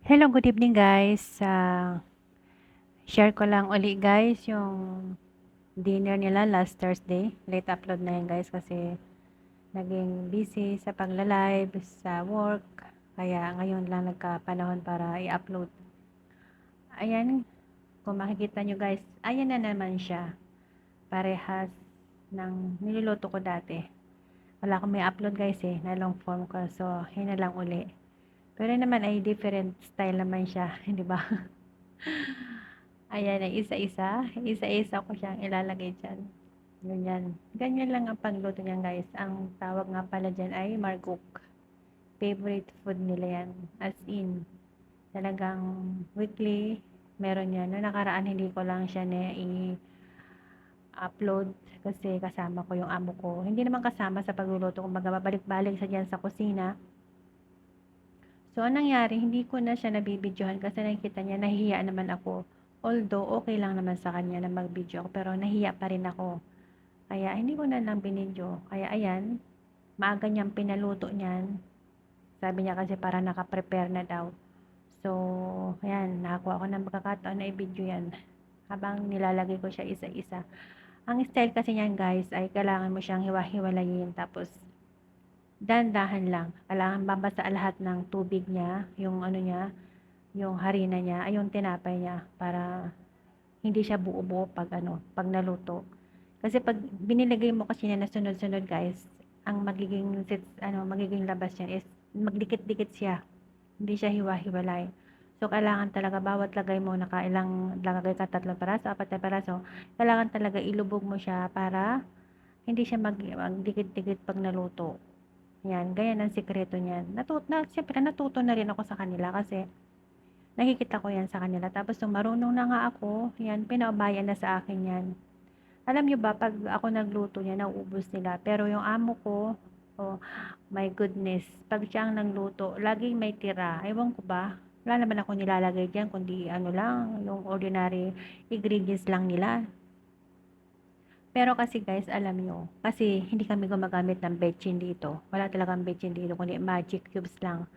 Hello, good evening guys. Share ko lang uli guys yung dinner nila last Thursday. Late upload na yan guys kasi naging busy sa pagla-live, sa work. Kaya ngayon lang nagkapanahon para i-upload. Ayan, kung makikita nyo guys, ayan na naman siya. Parehas ng niluluto ko dati. Wala akong may upload guys na long form ko. So, yun na lang uli. Pero naman ay different style naman siya, di ba? Ayan, ay isa-isa ko siyang ilalagay dyan. Ganyan. Ganyan lang ang pagluto niyan guys. Ang tawag nga pala dyan ay margok. Favorite food nila yan. As in, talagang weekly, meron yan. Noong nakaraan, hindi ko lang siya na i-upload kasi kasama ko yung amo ko. Hindi naman kasama sa pagluluto. Kumbaga, babalik-balik sa dyan sa kusina. So, anong nangyari, hindi ko na siya nabibidyohan kasi nakikita niya, nahihiya naman ako. Although, okay lang naman sa kanya na mag-video ako, pero nahiya pa rin ako. Kaya, hindi ko na lang binidyo. Kaya, ayan, maaga niyang pinaluto niyan. Sabi niya kasi para naka-prepare na daw. So, ayan, nakakuha ko ng pagkakataon na i-video yan. Habang nilalagay ko siya isa-isa. Ang style kasi niyan guys, ay kailangan mo siyang hiwa-hiwalayin. Tapos, dahan-dahan lang. Kailangan babasa lahat ng tubig niya, yung ano niya, yung harina niya, ay yung tinapay niya para hindi siya buo-buo pag naluto. Kasi pag binilagay mo kasi niya na sunod-sunod guys, ang magiging labas niya is magdikit-dikit siya. Hindi siya hiwa-hiwalay. So, kailangan talaga bawat lagay mo nakailang lagay ka 3 peraso, 4 peraso, kailangan talaga ilubog mo siya para hindi siya magdikit-dikit pag naluto. Yan, ganyan ang sikreto niyan. Siyempre natuto na rin ako sa kanila kasi nakikita ko yan sa kanila. Tapos nung marunong na nga ako, yan, pinaubayan na sa akin yan. Alam nyo ba, pag ako nagluto niya, nauubos nila. Pero yung amo ko, oh my goodness, pag siya ang nagluto, laging may tira. Ewan ko ba, wala naman ako nilalagay dyan, kundi ano lang, yung ordinary ingredients lang nila. Pero kasi guys, alam nyo, kasi hindi kami gumagamit ng betchin dito. Wala talagang betchin dito, kundi magic cubes lang.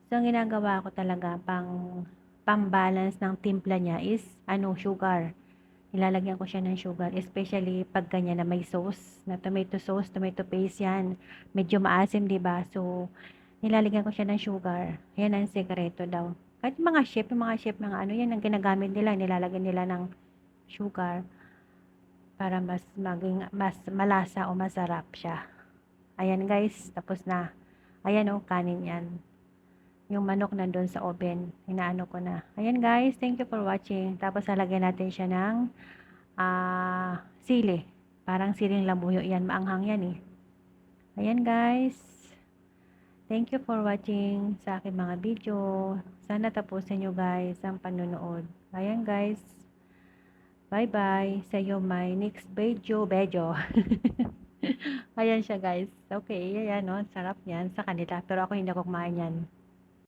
So, ang ginagawa ko talaga pang-balance ng timpla niya is, sugar. Nilalagyan ko siya ng sugar, especially pag ganyan na may sauce, na tomato sauce, tomato paste yan. Medyo maasim, di ba? So, nilalagyan ko siya ng sugar. Yan ang sekreto daw. Kahit yung mga chef, mga ano, yan ang ginagamit nila, nilalagyan nila ng sugar para mas malasa o masarap siya. Ayan guys, tapos na. Ayan kanin yan. Yung manok nandun sa oven, inaano ko na. Ayan guys, thank you for watching. Tapos lalagyan natin siya ng sili. Parang siling labuyo yan, maanghang yan Ayan guys. Thank you for watching sa aking mga video. Sana tapusin nyo guys ang panunood. Ayan guys. Bye-bye. See you my next video. Ayan siya guys. Okay, ayan sarap yan sa kanila. Pero ako hindi ako kumain yan.